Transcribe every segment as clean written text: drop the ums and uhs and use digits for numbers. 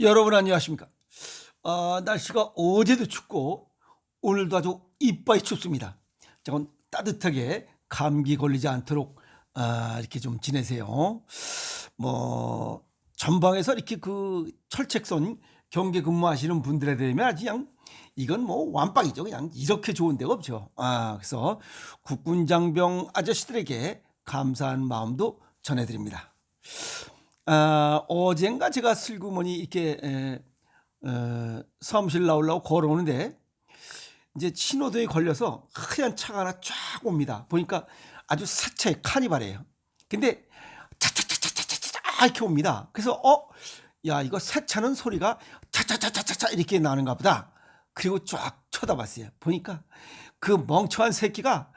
여러분 안녕하십니까? 날씨가 어제도 춥고 오늘도 아주 이빠이 춥습니다. 조금 따뜻하게 감기 걸리지 않도록 이렇게 좀 지내세요. 뭐 전방에서 이렇게 그 철책선 경계 근무하시는 분들에 대하면 아주 그냥 이건 뭐 완빵이죠. 그냥 이렇게 좋은 데가 없죠. 그래서 국군 장병 아저씨들에게 감사한 마음도 전해드립니다. 어젠가 제가 슬그머니 이렇게 사무실 나오려고 걸어오는데 이제 신호등에 걸려서 하얀 차가 하나 쫙 옵니다. 보니까 아주 새 차의 카니발이에요. 근데 차차차차차차 이렇게 옵니다. 그래서 야 이거 새 차는 소리가 차차차차차차 이렇게 나는가 보다. 그리고 쫙 쳐다봤어요. 보니까 그 멍청한 새끼가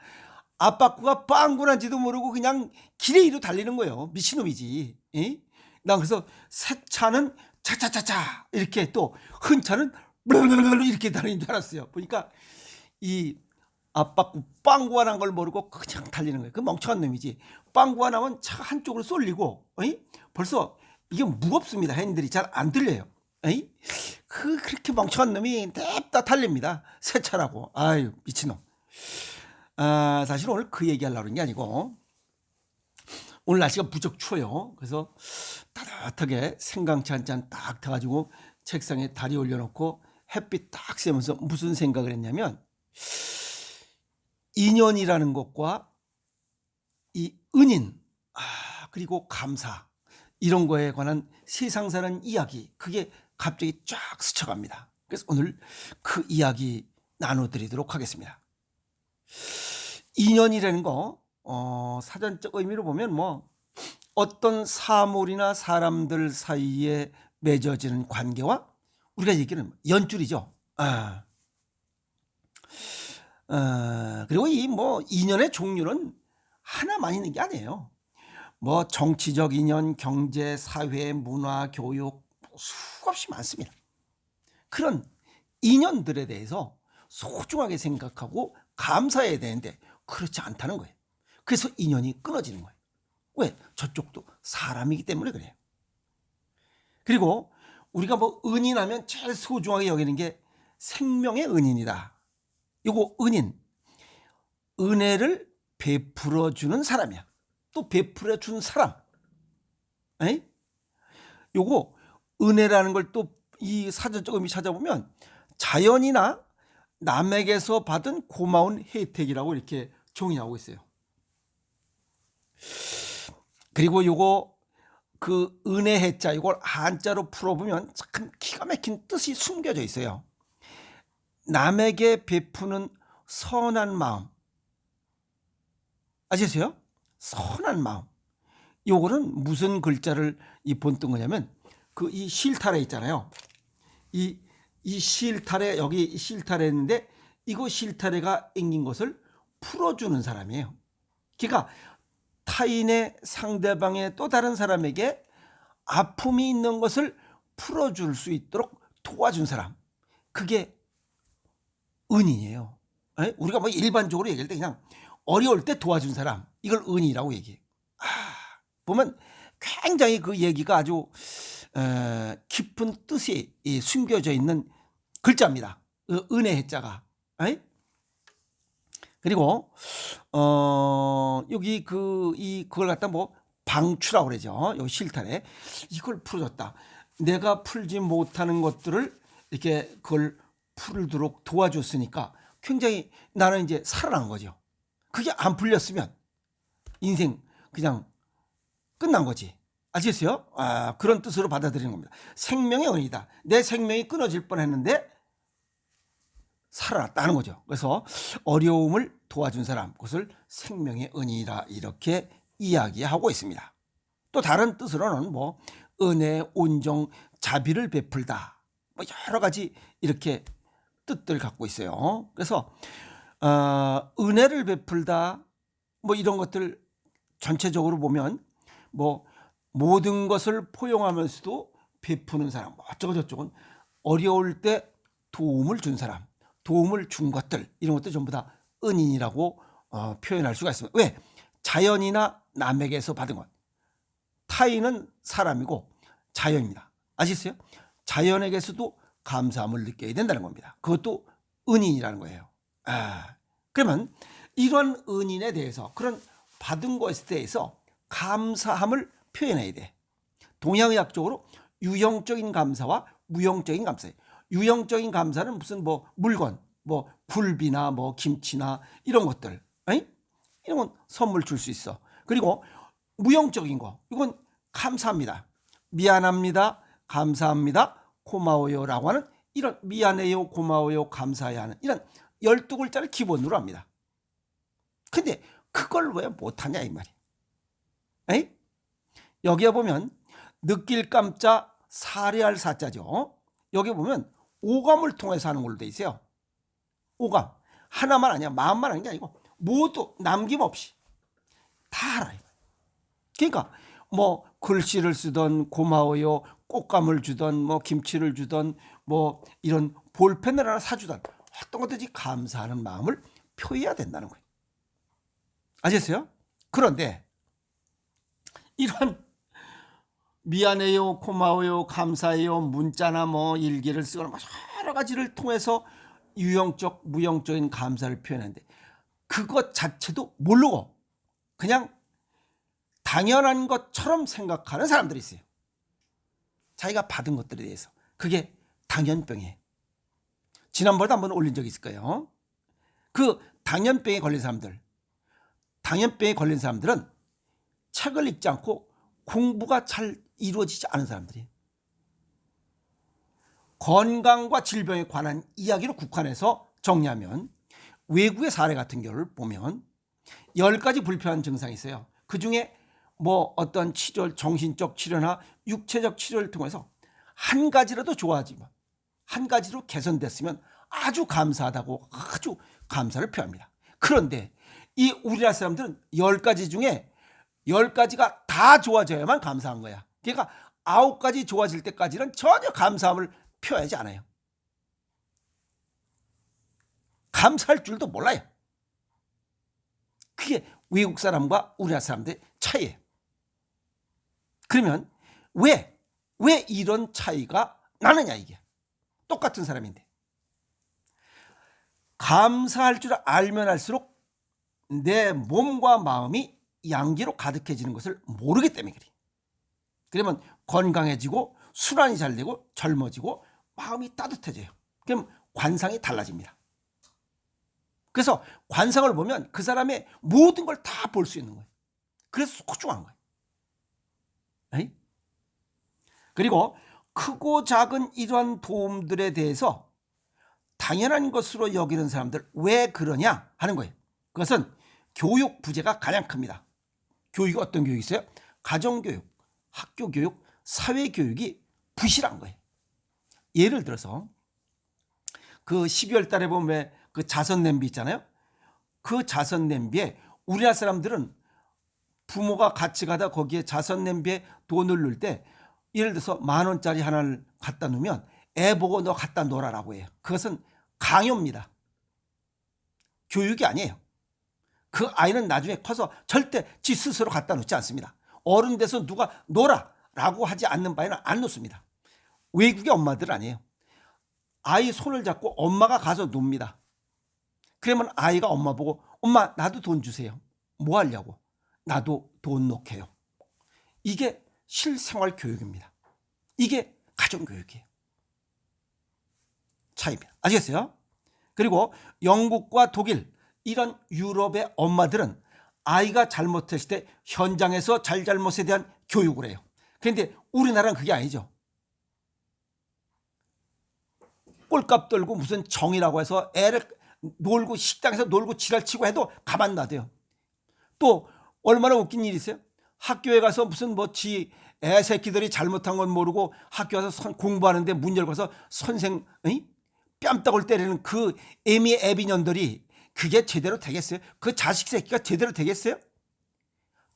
앞바꾸가 빵꾸난지도 모르고 그냥 길에 이로 달리는 거예요. 미친놈이지. 예? 난 그래서 새 차는 차차차차 이렇게 또 흔 차는 블르르르 이렇게 달리는 줄 알았어요. 보니까 이 앞바꾸 빵꾸가 난 걸 모르고 그냥 달리는 거예요. 그 멍청한 놈이지. 빵꾸가 나면 차 한쪽으로 쏠리고 벌써 이게 무겁습니다. 핸들이 잘 안 들려요. 그렇게 멍청한 놈이 냅다 달립니다. 새 차라고. 아유 미친놈. 사실 오늘 그 얘기하려고 그런 게 아니고 오늘 날씨가 무척 추워요. 그래서 따뜻하게 생강차 한 잔 딱 타가지고 책상에 다리 올려놓고 햇빛 딱 쐬면서 무슨 생각을 했냐면 인연이라는 것과 이 은인 그리고 감사 이런 거에 관한 세상 사는 이야기 그게 갑자기 쫙 스쳐갑니다. 그래서 오늘 그 이야기 나눠드리도록 하겠습니다. 인연이라는 거 사전적 의미로 보면 뭐 어떤 사물이나 사람들 사이에 맺어지는 관계와 우리가 얘기하는 연줄이죠. 그리고 이 뭐 인연의 종류는 하나만 있는 게 아니에요. 뭐 정치적 인연, 경제, 사회, 문화, 교육 수없이 많습니다. 그런 인연들에 대해서 소중하게 생각하고 감사해야 되는데 그렇지 않다는 거예요. 그래서 인연이 끊어지는 거예요. 왜? 저쪽도 사람이기 때문에 그래요. 그리고 우리가 뭐 은인하면 제일 소중하게 여기는 게 생명의 은인이다. 요거 은인, 은혜를 베풀어 주는 사람이야. 또 베풀어 준 사람. 요거 은혜라는 걸 또 이 사전적 의미 찾아보면 자연이나 남에게서 받은 고마운 혜택이라고 이렇게 정의하고 있어요. 그리고 요거 그 은혜 해자 이걸 한자로 풀어보면 참 기가 막힌 뜻이 숨겨져 있어요. 남에게 베푸는 선한 마음. 아시겠어요? 선한 마음. 요거는 무슨 글자를 이 본뜬 거냐면 그 이 실타래 있잖아요. 이 실타래 여기 실타래 했는데 이거 실타래가 앵긴 것을 풀어주는 사람이에요. 그러니까 타인의 상대방의 또 다른 사람에게 아픔이 있는 것을 풀어줄 수 있도록 도와준 사람. 그게 은인이에요. 우리가 뭐 일반적으로 얘기할 때 그냥 어려울 때 도와준 사람. 이걸 은이라고 얘기해요. 보면 굉장히 그 얘기가 아주 깊은 뜻이 숨겨져 있는 글자입니다. 은혜 해자가. 그리고 여기 그걸 갖다 뭐 방추라고 그러죠. 여기 실타래 이걸 풀어줬다. 내가 풀지 못하는 것들을 이렇게 그걸 풀도록 도와줬으니까 굉장히 나는 이제 살아난 거죠. 그게 안 풀렸으면 인생 그냥 끝난 거지. 아시겠어요? 그런 뜻으로 받아들이는 겁니다. 생명의 은이다. 내 생명이 끊어질 뻔했는데 살아났다는 거죠. 그래서 어려움을 도와준 사람, 그것을 생명의 은이라 이렇게 이야기하고 있습니다. 또 다른 뜻으로는 뭐 은혜, 온정, 자비를 베풀다, 뭐 여러 가지 이렇게 뜻들 갖고 있어요. 그래서 은혜를 베풀다, 뭐 이런 것들 전체적으로 보면 뭐 모든 것을 포용하면서도 베푸는 사람, 뭐 어쩌고 저쩌고 어려울 때 도움을 준 사람. 도움을 준 것들 이런 것들 전부 다 은인이라고 표현할 수가 있습니다. 왜? 자연이나 남에게서 받은 것. 타인은 사람이고 자연입니다. 아시겠어요? 자연에게서도 감사함을 느껴야 된다는 겁니다. 그것도 은인이라는 거예요. 그러면 이런 은인에 대해서, 그런 받은 것에 대해서 감사함을 표현해야 돼. 동양의학적으로 유형적인 감사와 무형적인 감사예요. 유형적인 감사는 무슨 뭐 물건, 뭐 굴비나 뭐 김치나 이런 것들, 이런 건 선물 줄 수 있어. 그리고 무형적인 거, 이건 감사합니다. 미안합니다. 감사합니다. 고마워요라고 하는 이런 미안해요, 고마워요, 감사해야 하는 이런 12글자를 기본으로 합니다. 근데 그걸 왜 못하냐 이 말이에요. 여기에 보면 느낄 감자 사례할 사자죠. 여기 보면 오감을 통해서 하는 걸로 돼 있어요. 오감. 하나만 아니야. 마음만 하는 게 아니고 모두 남김없이 다 알아요. 그러니까 뭐 글씨를 쓰던 고마워요, 꽃감을 주던 뭐 김치를 주던 뭐 이런 볼펜을 하나 사주던 어떤 것든지 감사하는 마음을 표해야 된다는 거예요. 아셨어요? 그런데 이런 미안해요, 고마워요, 감사해요, 문자나 뭐 일기를 쓰거나 뭐 여러 가지를 통해서 유형적, 무형적인 감사를 표현하는데 그것 자체도 모르고 그냥 당연한 것처럼 생각하는 사람들이 있어요. 자기가 받은 것들에 대해서. 그게 당연병이에요. 지난번에도 한번 올린 적이 있을 거예요. 그 당연병에 걸린 사람들은 책을 읽지 않고 공부가 잘 이루어지지 않은 사람들이에요. 건강과 질병에 관한 이야기로 국한해서 정리하면 외국의 사례 같은 경우를 보면 10가지 불편한 증상이 있어요. 그중에 뭐 어떤 치료, 정신적 치료나 육체적 치료를 통해서 한 가지라도 좋아지면, 한 가지로 개선됐으면 아주 감사하다고 아주 감사를 표합니다. 그런데 이 우리나라 사람들은 10가지 중에 10가지가 다 좋아져야만 감사한 거야. 그러니까 9가지 좋아질 때까지는 전혀 감사함을 표하지 않아요. 감사할 줄도 몰라요. 그게 외국 사람과 우리나라 사람들의 차이예요. 그러면 왜 이런 차이가 나느냐 이게. 똑같은 사람인데. 감사할 줄 알면 알수록 내 몸과 마음이 양기로 가득해지는 것을 모르기 때문에 그래. 그러면 건강해지고 순환이 잘 되고 젊어지고 마음이 따뜻해져요. 그럼 관상이 달라집니다. 그래서 관상을 보면 그 사람의 모든 걸 다 볼 수 있는 거예요. 그래서 소중한 거예요. 에이? 그리고 크고 작은 이러한 도움들에 대해서 당연한 것으로 여기는 사람들 왜 그러냐 하는 거예요. 그것은 교육 부재가 가장 큽니다. 교육이 어떤 교육이 있어요? 가정교육, 학교교육, 사회교육이 부실한 거예요. 예를 들어서 그 12월 달에 보면 그 자선 냄비 있잖아요. 그 자선 냄비에 우리나라 사람들은 부모가 같이 가다 거기에 자선 냄비에 돈을 넣을 때 예를 들어서 10,000원짜리 하나를 갖다 놓으면 애 보고 너 갖다 놓으라고 해요. 그것은 강요입니다. 교육이 아니에요. 그 아이는 나중에 커서 절대 지 스스로 갖다 놓지 않습니다. 어른 돼서 누가 놓으라라고 하지 않는 바에는 안 놓습니다. 외국의 엄마들은 아니에요. 아이 손을 잡고 엄마가 가서 놉니다. 그러면 아이가 엄마 보고 엄마 나도 돈 주세요. 뭐 하려고? 나도 돈 놓게요. 이게 실생활 교육입니다. 이게 가정교육이에요. 차이입니다. 아시겠어요? 그리고 영국과 독일 이런 유럽의 엄마들은 아이가 잘못했을 때 현장에서 잘잘못에 대한 교육을 해요. 그런데 우리나라는 그게 아니죠. 꼴값 떨고 무슨 정이라고 해서 애를 놀고 식당에서 놀고 지랄치고 해도 가만 놔둬요. 또 얼마나 웃긴 일이 있어요? 학교에 가서 무슨 뭐 지 애 새끼들이 잘못한 건 모르고 학교 와서 공부하는데 문 열고 서 선생 뺨따구를 때리는 그 애비년들이 그게 제대로 되겠어요? 그 자식 새끼가 제대로 되겠어요?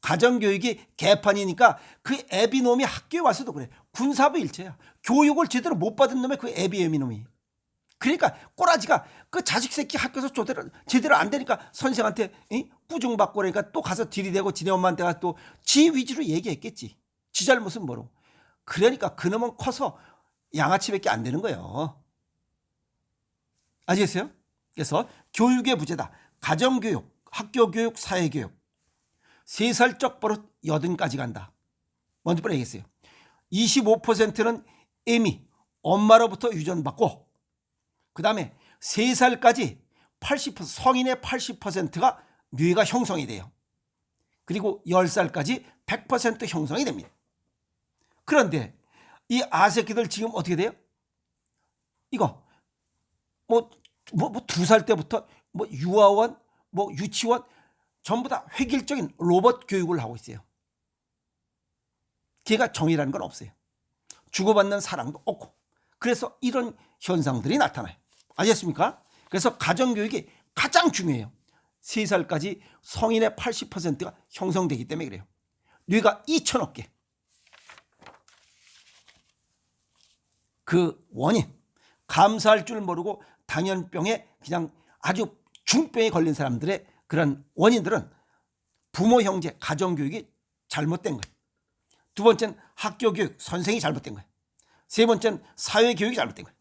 가정교육이 개판이니까 그 애비놈이 학교에 와서도 그래. 군사부 일체야. 교육을 제대로 못 받은 놈의 그 애비놈이. 그러니까 꼬라지가 그 자식 새끼 학교에서 제대로 안 되니까 선생한테 꾸중받고 그러니까 또 가서 들이대고 지네 엄마한테 가서 또 지 위주로 얘기했겠지. 지 잘못은 모르고. 그러니까 그놈은 커서 양아치밖에 안 되는 거예요. 아시겠어요? 그래서 교육의 부재다. 가정교육, 학교교육, 사회교육. 3살적 버릇 80까지 간다. 먼저 빨리 얘기했어요. 25%는 애미, 엄마로부터 유전받고, 그 다음에 3살까지 80%, 성인의 80%가 뇌가 형성이 돼요. 그리고 10살까지 100% 형성이 됩니다. 그런데 이 아새끼들 지금 어떻게 돼요? 이거 뭐 2살 때부터 뭐 유아원, 뭐 유치원 전부 다 획일적인 로봇 교육을 하고 있어요. 걔가 정의라는 건 없어요. 주고받는 사랑도 없고. 그래서 이런 현상들이 나타나요. 아시겠습니까? 그래서 가정교육이 가장 중요해요. 3살까지 성인의 80%가 형성되기 때문에 그래요. 뇌가 2천억 개. 그 원인, 감사할 줄 모르고 당연병에 그냥 아주 중병에 걸린 사람들의 그런 원인들은 부모, 형제, 가정교육이 잘못된 거예요. 두 번째는 학교교육, 선생이 잘못된 거예요. 세 번째는 사회교육이 잘못된 거예요.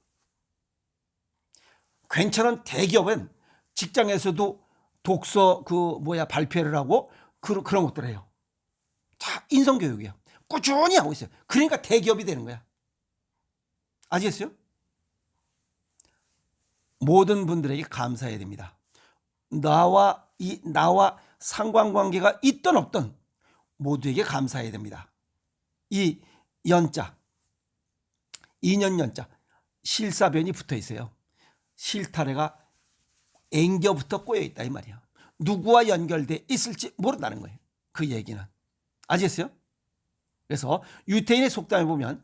괜찮은 대기업은 직장에서도 독서 발표를 하고 그런 것들 해요. 다 인성교육이에요. 꾸준히 하고 있어요. 그러니까 대기업이 되는 거야. 아시겠어요? 모든 분들에게 감사해야 됩니다. 나와 상관관계가 있든 없든 모두에게 감사해야 됩니다. 이 연자, 2년 연자, 실사변이 붙어 있어요. 실타래가 앵겨부터 꼬여 있다 이 말이야. 누구와 연결돼 있을지 모른다는 거예요. 그 얘기는. 아시겠어요? 그래서 유태인의 속담에 보면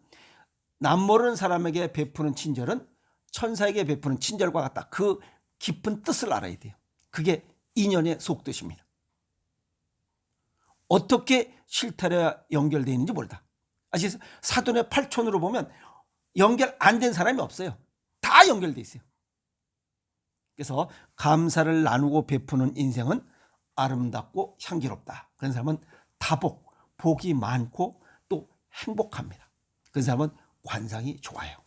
남 모르는 사람에게 베푸는 친절은 천사에게 베푸는 친절과 같다. 그 깊은 뜻을 알아야 돼요. 그게 인연의 속뜻입니다. 어떻게 실타래와 연결되어 있는지 모르다. 아시겠어요? 사돈의 팔촌으로 보면 연결 안 된 사람이 없어요. 다 연결돼 있어요. 그래서 감사를 나누고 베푸는 인생은 아름답고 향기롭다. 그런 사람은 다복, 복이 많고 또 행복합니다. 그런 사람은 관상이 좋아요.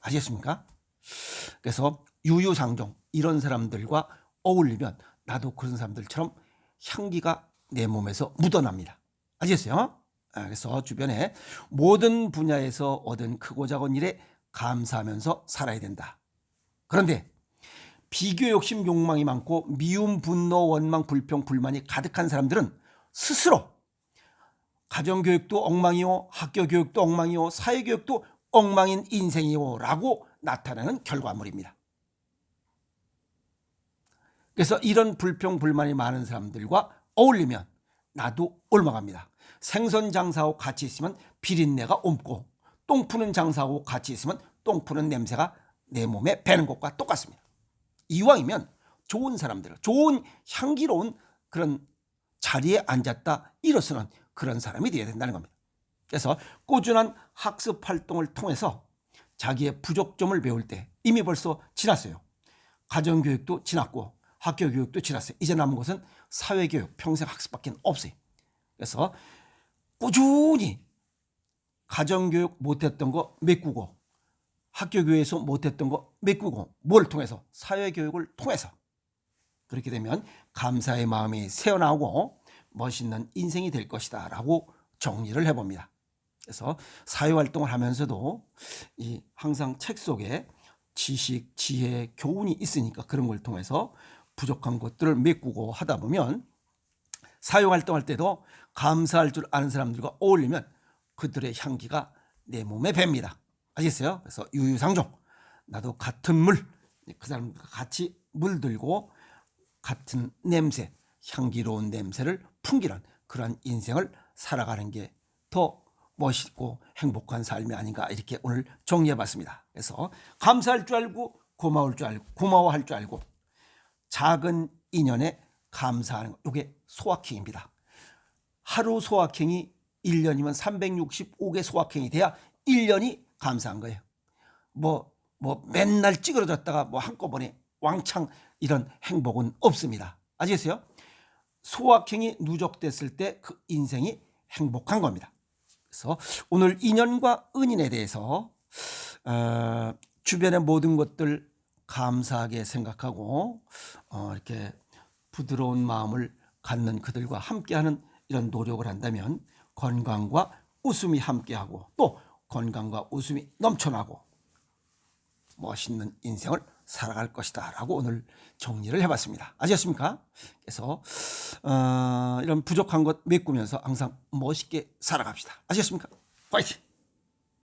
아시겠습니까? 그래서 유유상종 이런 사람들과 어울리면 나도 그런 사람들처럼 향기가 내 몸에서 묻어납니다. 아시겠어요? 그래서 주변에 모든 분야에서 얻은 크고 작은 일에 감사하면서 살아야 된다. 그런데 비교, 욕심, 욕망이 많고 미움, 분노, 원망, 불평, 불만이 가득한 사람들은 스스로 가정교육도 엉망이요, 학교교육도 엉망이요, 사회교육도 엉망인 인생이요 라고 나타나는 결과물입니다. 그래서 이런 불평, 불만이 많은 사람들과 어울리면 나도 옮아갑니다. 생선 장사하고 같이 있으면 비린내가 옮고 똥 푸는 장사하고 같이 있으면 똥 푸는 냄새가 내 몸에 배는 것과 똑같습니다. 이왕이면 좋은 사람들, 좋은 향기로운 그런 자리에 앉았다 일어서는 그런 사람이 되어야 된다는 겁니다. 그래서 꾸준한 학습 활동을 통해서 자기의 부족점을 배울 때 이미 벌써 지났어요. 가정교육도 지났고 학교교육도 지났어요. 이제 남은 것은 사회교육, 평생 학습밖에 없어요. 그래서 꾸준히 가정교육 못했던 거 메꾸고 학교교육에서 못했던 거 메꾸고 뭘 통해서? 사회교육을 통해서. 그렇게 되면 감사의 마음이 새어나오고 멋있는 인생이 될 것이다 라고 정리를 해봅니다. 그래서 사회활동을 하면서도 항상 책 속에 지식, 지혜, 교훈이 있으니까 그런 걸 통해서 부족한 것들을 메꾸고 하다 보면 사회활동할 때도 감사할 줄 아는 사람들과 어울리면 그들의 향기가 내 몸에 뱄니다. 아시겠어요? 그래서 유유상종, 나도 같은 물, 그 사람과 같이 물들고 같은 냄새, 향기로운 냄새를 풍기는 그런 인생을 살아가는 게 더 멋있고 행복한 삶이 아닌가 이렇게 오늘 정리해봤습니다. 그래서 감사할 줄 알고 고마울 줄 알고 고마워할 줄 알고 작은 인연에 감사하는 것, 이게 소확행입니다. 하루 소확행이 1년이면 365개 소확행이 돼야 1년이 감사한 거예요. 맨날 찌그러졌다가 한꺼번에 왕창 이런 행복은 없습니다. 아시겠어요? 소확행이 누적됐을 때 그 인생이 행복한 겁니다. 그래서 오늘 인연과 은인에 대해서 주변의 모든 것들 감사하게 생각하고 이렇게 부드러운 마음을 갖는 그들과 함께하는 이런 노력을 한다면 건강과 웃음이 함께하고 또 건강과 웃음이 넘쳐나고 멋있는 인생을 살아갈 것이다 라고 오늘 정리를 해봤습니다. 아시겠습니까? 그래서 이런 부족한 것 메꾸면서 항상 멋있게 살아갑시다. 아시겠습니까? 화이팅!